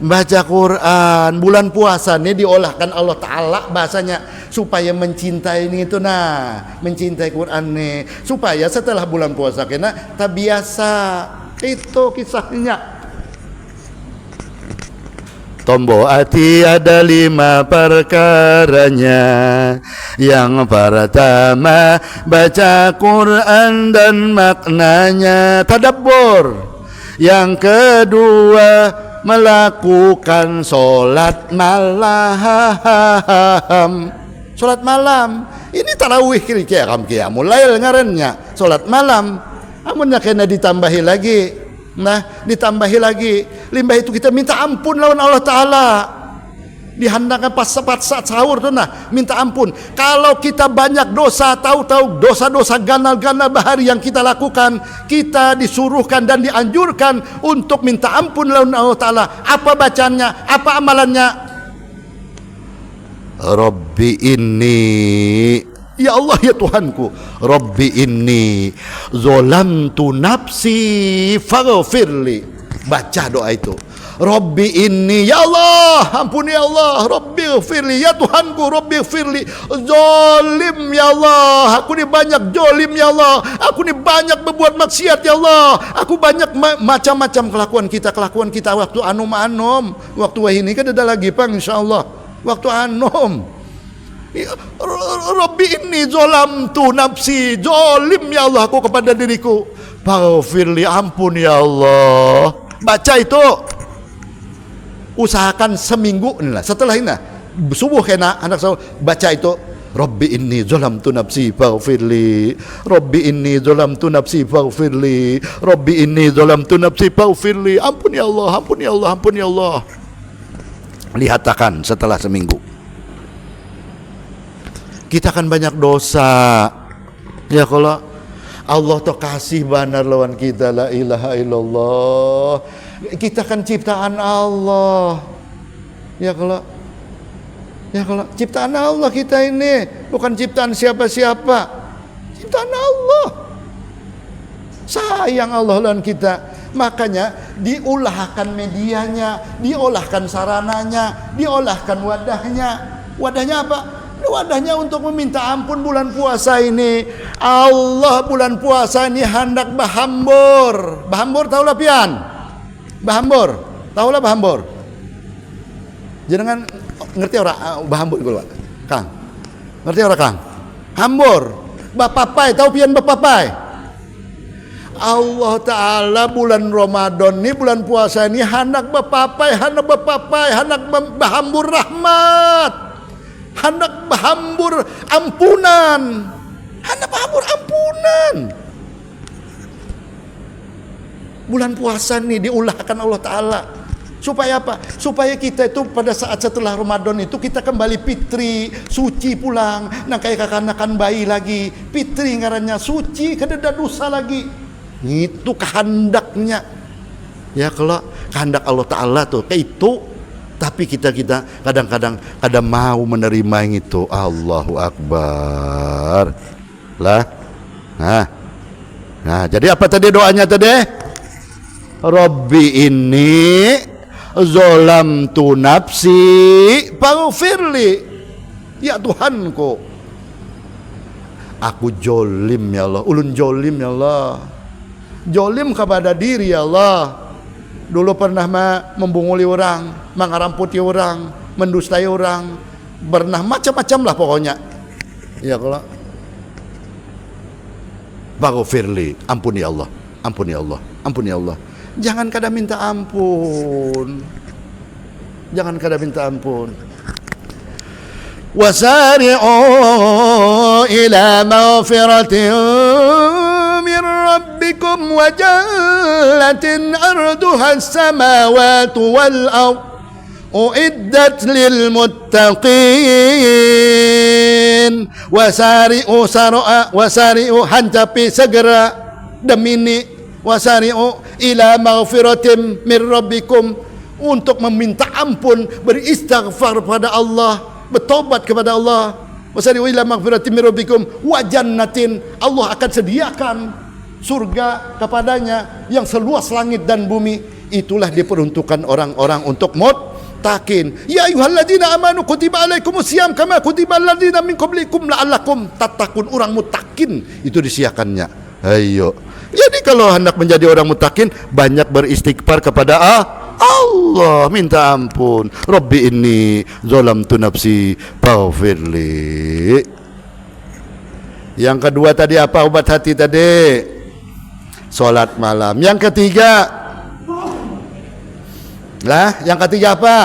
baca Quran. Bulan puasa ini diolahkan Allah Ta'ala bahasanya supaya mencintai ini itu, nah mencintai Quran nih, supaya setelah bulan puasa kena tak biasa. Itu kisahnya. Tombo hati ada 5 perkaranya. Yang pertama baca Quran dan maknanya, tadabbur. Yang kedua melakukan sholat malam. Sholat malam ini tarawih kira mulai ngarannya sholat malam. Amunnya kena ditambahi lagi. Nah, ditambahi lagi. Limbah itu kita minta ampun lawan Allah Ta'ala. Dihandangkan pas saat sahur tuh, nah minta ampun. Kalau kita banyak dosa, tahu-tahu dosa-dosa ganal-ganal bahari yang kita lakukan, kita disuruhkan dan dianjurkan untuk minta ampun lawan Allah Ta'ala. Apa bacanya? Apa amalannya? Rabbi inni, ya Allah ya Tuhanku, Rabbi inni zolamtu nafsi faghfirli. Baca doa itu, Rabbi inni, ya Allah ampuni ya Allah, Rabbi ghfirli, ya Tuhanku Rabbi ghfirli, zolim ya Allah, aku ni banyak zolim ya Allah, aku ni banyak berbuat maksiat ya Allah, aku banyak macam-macam kelakuan kita waktu anum waktu wahini kan ada lagi pang insyaallah waktu anum. Rabbi inni zolamtu nafsi, zolim ya Allah aku kepada diriku, faghfirli, ampun ya Allah. Baca itu, usahakan seminggu inilah. Setelah ini subuh kena anak saya baca itu, Rabbi inni zolamtu nafsi faghfirli, Rabbi inni zolamtu nafsi faghfirli, Rabbi inni zolamtu nafsi faghfirli, ampun ya Allah, ampun ya Allah, ampun ya Allah. Lihatakan setelah seminggu. Kita kan banyak dosa. Ya kalau Allah tuh kasih banar lawan kita, la ilaha illallah. Kita kan ciptaan Allah. Ya kalau ciptaan Allah kita ini, bukan ciptaan siapa-siapa. Ciptaan Allah. Sayang Allah lawan kita. Makanya diolahkan medianya, diolahkan sarananya, diolahkan wadahnya. Wadahnya apa? Wadahnya untuk meminta ampun bulan puasa ini. Allah bulan puasa ini hendak bahambur. Bahambur tahu lah pian? Bahambur, tahu lah bahambur? Jangan ngerti orang bahambur itu Pak? Kang, ngerti orang Kang? Hambur, bapapai, tahu pian bapapai? Allah Ta'ala bulan Ramadan ini, bulan puasa ini hendak bapapai, hendak bahambur rahmat. Hendak bahambur ampunan, hendak bahambur ampunan. Bulan puasa ini diulahkan Allah Ta'ala supaya apa? Supaya kita itu pada saat setelah Ramadan itu kita kembali fitri, suci pulang. Nah kayak kakanakan bayi lagi, fitri ngarannya, suci, kada dosa lagi. Itu kehendaknya. Ya kalau kehendak Allah Ta'ala tuh kayak itu. Tapi kita kadang-kadang kada mau menerima yang itu. Allahu Akbar. Lah. Nah, jadi apa tadi doanya tadi? Rabbi inni zolamtu nafsi faghfirli. Ya Tuhanku, aku jolim ya Allah, ulun jolim ya Allah. Jolim kepada diri ya Allah. Dulu pernah membunguli orang, mengaramputi orang, mendustai orang, pernah macam-macam lah pokoknya. Ya kalau faghfirli, ampuni ya Allah, ampuni ya Allah, ampuni ya Allah. Jangan kada minta ampun. Jangan kada minta ampun. Wasari'u ila maghfiratin min rabbikum wa jannatin arduha as-samawati wal ard uiddat lil muttaqin. Wasari'u hancapi segera demini, wasari'u ila maghfiratin min rabbikum, untuk meminta ampun, beristighfar kepada Allah, bertobat kepada Allah. Wasari'u ila maghfiratin min rabbikum wa jannatin, Allah akan sediakan surga kepadanya yang seluas langit dan bumi. itulah diperuntukkan orang-orang untuk muttaqin. Ya ayyuhalladzina amanu kutiba alaikumusiyam kama kutiba alladzina min qablikum la'allakum tattaqun. Orang muttaqin itu disiakannya. Ayo. Jadi kalau hendak menjadi orang muttaqin, banyak beristighfar kepada Allah, minta ampun. Rabbi inni zalamtu nafsi faghfirli. Yang kedua tadi apa obat hati tadi? Salat malam. Yang ketiga, yang ketiga apa?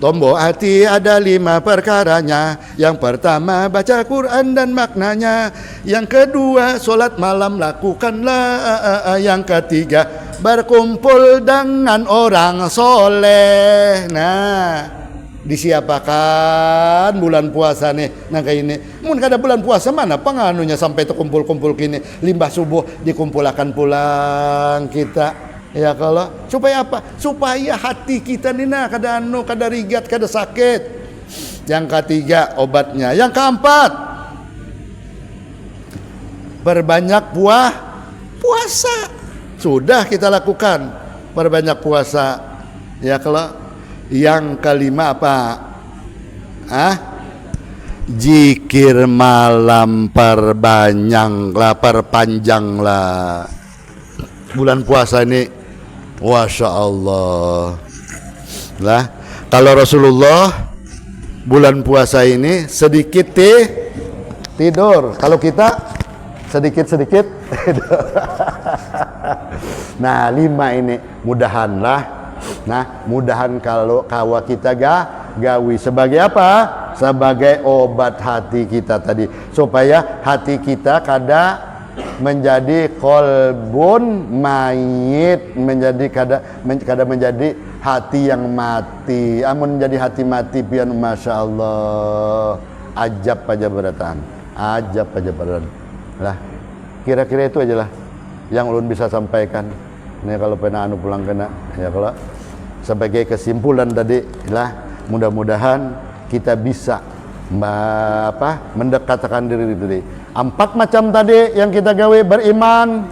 Tombol hati ada 5 perkaranya. Yang pertama baca Quran dan maknanya. Yang kedua salat malam lakukanlah. Yang ketiga berkumpul dengan orang soleh. Nah, disiapakan bulan puasa nih. Nah kayak ini, mun kada bulan puasa mana penganunya sampai terkumpul-kumpul kini. Limbah subuh dikumpulkan pulang kita. Ya kalau supaya apa? Supaya hati kita nih nah kada kada rigat, kada sakit. Yang ketiga obatnya. Yang keempat, perbanyak puasa. Sudah kita lakukan, perbanyak puasa. Ya kalau yang kelima apa? Zikir malam perpanjanglah. Bulan puasa ini Masya Allah lah. Kalau Rasulullah bulan puasa ini sedikit tidur. Kalau kita sedikit Nah 5 ini mudahanlah. Nah mudahan kalau kawa kita gawi sebagai apa? Sebagai obat hati kita tadi, supaya hati kita kada menjadi kolbun mayit, menjadi kada menjadi hati yang mati. Amun menjadi hati mati pian Masya Allah ajab aja beratan, ajab aja beratan lah. Kira-kira itu aja lah yang ulun bisa sampaikan. Ini kalau pernah pulang kena ya, kalau sebagai kesimpulan tadi lah, mudah-mudahan kita bisa mendekatkan diri tadi. 4 macam tadi yang kita gawe beriman,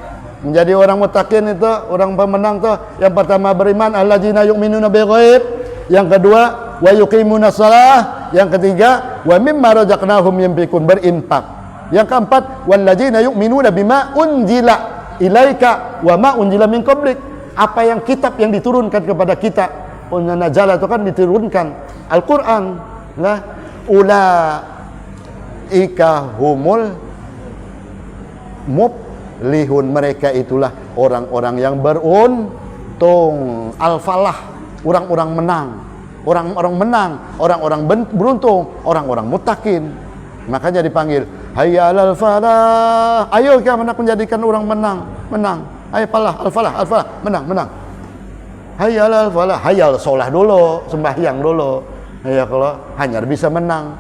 menjadi orang muttaqin itu, orang pemenang tuh. Yang pertama beriman, alladzina yu'minuna bil ghaib. Yang kedua, wa yuqimunas shalah. Yang ketiga, wa mimma razaqnahum yunfiqun, berinfak. Yang keempat, walladzina yu'minuna bima unzila ilaika wa ma unzila min qablik. Apa yang kitab yang diturunkan kepada kita. Nazala itu kan diturunkan Al-Qur'an. Nah, ulaika humul muflihun, mereka itulah orang-orang yang beruntung. Al-falah, orang-orang menang, orang-orang beruntung, orang-orang muttaqin. Makanya dipanggil hayya 'alal falah. Ayo kita hendak menjadikan orang menang. Ayo al-falah, menang. Hayya 'alal falah, hayya sholat dulu, sembahyang dulu. Ya kalau hanya bisa menang.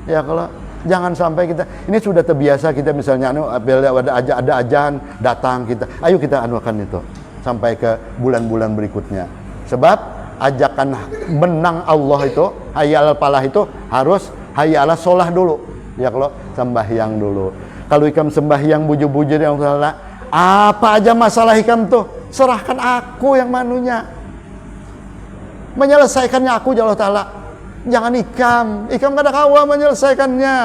Ya kalau jangan sampai kita ini sudah terbiasa, kita misalnya ada ajahan datang kita, ayo kita anukan itu sampai ke bulan-bulan berikutnya. Sebab ajakan menang Allah itu, hayya 'alal falah itu harus hayya 'alas sholah dulu. Ya kalau sembahyang dulu. Kalau ikam sembahyang bujur-bujur yang salah, apa aja masalah ikam tuh, serahkan aku yang manunya. Menyelesaikannya aku ya Allah Ta'ala. Jangan ikam kada kawa menyelesaikannya.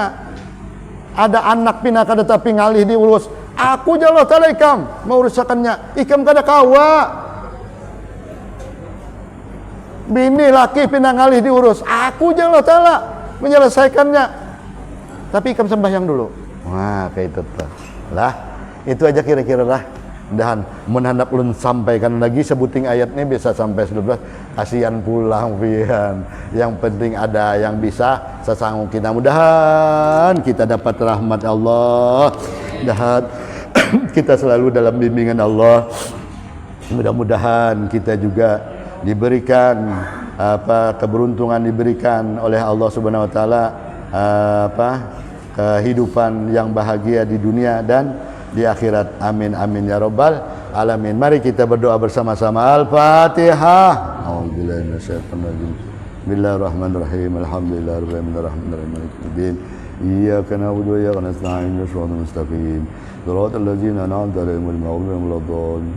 Ada anak pinaka tetapi ngalih diurus, aku ya Allah Ta'ala ikam menguruskannya. Ikam kada kawa. Bini laki pindah ngalih diurus, aku ya Allah Ta'ala menyelesaikannya. Tapi ikam sembahyang dulu. Wah kayak itu lah. Itu aja kira-kira lah. Dan menhandap ulun sampaikan lagi sebuting ayatnya bisa sampai 12. Kasihan pulang pian. Yang penting ada yang bisa sesanggup kita. Mudahan kita dapat rahmat Allah. Dan kita selalu dalam bimbingan Allah. Mudah-mudahan kita juga diberikan keberuntungan diberikan oleh Allah Subhanahu wa taala kehidupan yang bahagia di dunia dan di akhirat. Amin amin ya rabbal alamin. Mari kita berdoa bersama-sama. Al-Fatihah. A'udzubillahi minasyaitonir rajim. Bismillahirrahmanirrahim. Alhamdulillahirabbil alamin arrahmanirrahim maliki yaumiddin. Iyyaka na'budu wa iyyaka nasta'in ihdinas siratal mustaqim. Shiratal ladzina an'amta 'alaihim ghairil maghdubi 'alaihim waladdallin.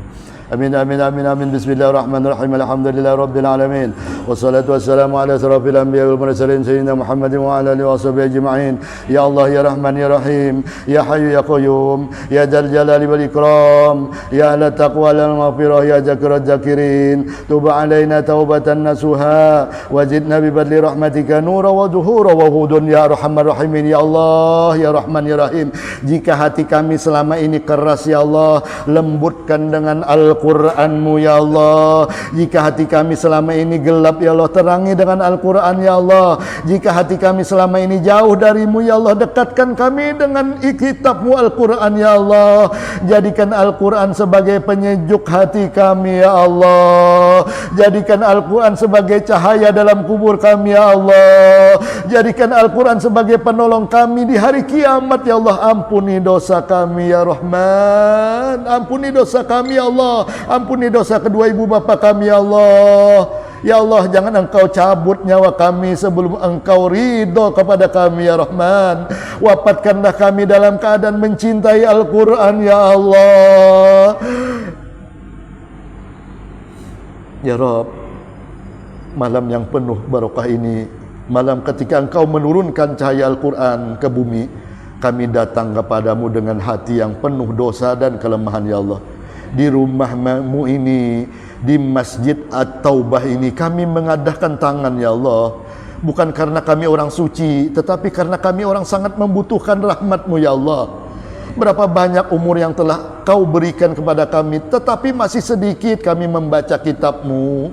Amin amin amin amin. Bismillahirrahmanirrahim. Alhamdulillahirabbil alamin. Wassalatu wassalamu ala asrofil anbiya'i wal mursalin sayyidina Muhammadin wa ala alihi washabihi ajma'in. Ya Allah ya Rahman ya Rahim, ya Hayyu ya Qayyum, ya Dzal Jalali wal Ikram, ya Ahla taqwa wal maghfirah, ya Zakirat zakirin. Tub alaina taubatan nasuha wazidna bi badli rahmatika nura wa zuhura wa hudun ya Arhamar Rahimin. Ya Allah ya Rahman ya Rahim, jika hati kami selama ini keras ya Allah, lembutkan dengan Al-Qur'an-Mu ya Allah. Jika hati kami selama ini gelap ya Allah, terangi dengan Al-Qur'an ya Allah. Jika hati kami selama ini jauh darimu ya Allah, dekatkan kami dengan kitab-Mu Al-Qur'an ya Allah. Jadikan Al-Qur'an sebagai penyejuk hati kami ya Allah. Jadikan Al-Qur'an sebagai cahaya dalam kubur kami ya Allah. Jadikan Al-Qur'an sebagai penolong kami di hari kiamat ya Allah. Ampuni dosa kami ya Rahman, ampuni dosa kami ya Allah, ampuni dosa kedua ibu bapa kami ya Allah. Ya Allah, jangan Engkau cabut nyawa kami sebelum Engkau ridho kepada kami ya Rahman. Wafatkanlah kami dalam keadaan mencintai Al-Quran ya Allah. Ya Rabb, malam yang penuh barokah ini, malam ketika Engkau menurunkan cahaya Al-Quran ke bumi, kami datang kepadamu dengan hati yang penuh dosa dan kelemahan ya Allah. Di rumah-Mu ini, di Masjid At-Taubah ini, kami mengadahkan tangan ya Allah. Bukan karena kami orang suci, tetapi karena kami orang sangat membutuhkan rahmat-Mu ya Allah. Berapa banyak umur yang telah Kau berikan kepada kami, tetapi masih sedikit kami membaca kitab-Mu.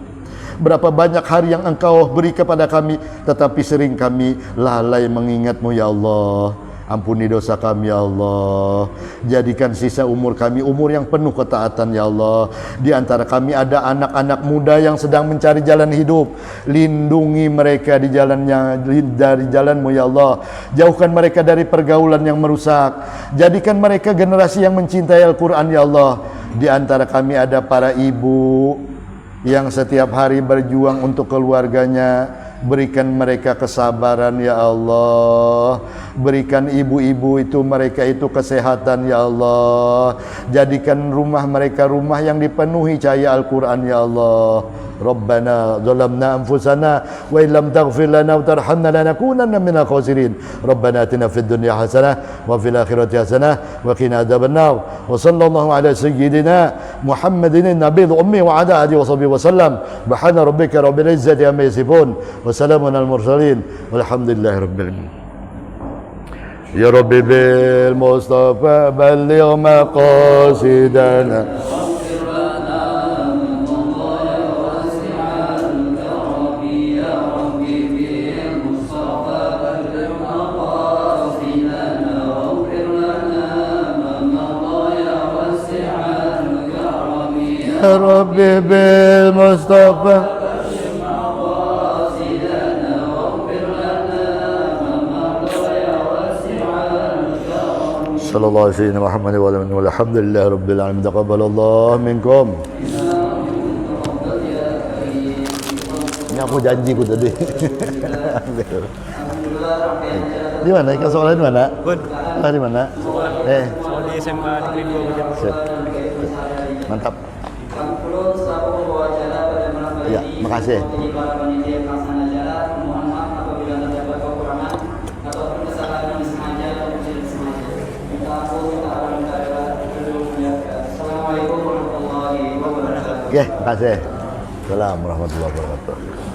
Berapa banyak hari yang Engkau beri kepada kami, tetapi sering kami lalai mengingat-Mu ya Allah. Ampuni dosa kami ya Allah. Jadikan sisa umur kami umur yang penuh ketaatan ya Allah. Di antara kami ada anak-anak muda yang sedang mencari jalan hidup. Lindungi mereka di jalannya, dari jalan-Mu ya Allah. Jauhkan mereka dari pergaulan yang merusak. Jadikan mereka generasi yang mencintai Al-Quran ya Allah. Di antara kami ada para ibu yang setiap hari berjuang untuk keluarganya. Berikan mereka kesabaran ya Allah. Berikan ibu-ibu itu, mereka itu kesehatan ya Allah. Jadikan rumah mereka rumah yang dipenuhi cahaya Al-Quran ya Allah. Rabbana zalamna anfusana wa illam taghfir lana wa tarhamna lanakunanna minal khasirin. Rabbana atina fid dunya hasanah wa fil akhirati hasanah wa qina adzabannar. Wa sallallahu ala sayyidina Muhammadin nabiyil ummi wa ala alihi wa sahbihi wa sallam. Subhana rabbika rabbil izzati amma yasifun wa salamun al mursalin walhamdulillahi rabbil alamin. Ya Rabbi bil Mustafa balligh maqasidana. Ya Rabbi bil Mustafa sallallahu alaihi wasallam Muhammad wa alihi walhamdulillahi rabbil alamin. Taqabbalallahu minkum. Ini aku janjiku tadi. Di mana? Ikan sekolah di mana? Bun. Sekolah di mana? Sekolah di SMA Negeri 2 Banjarmasin. Sip. Mantap. Ya, makasih. Oke, makasih. Assalamualaikum warahmatullahi wabarakatuh.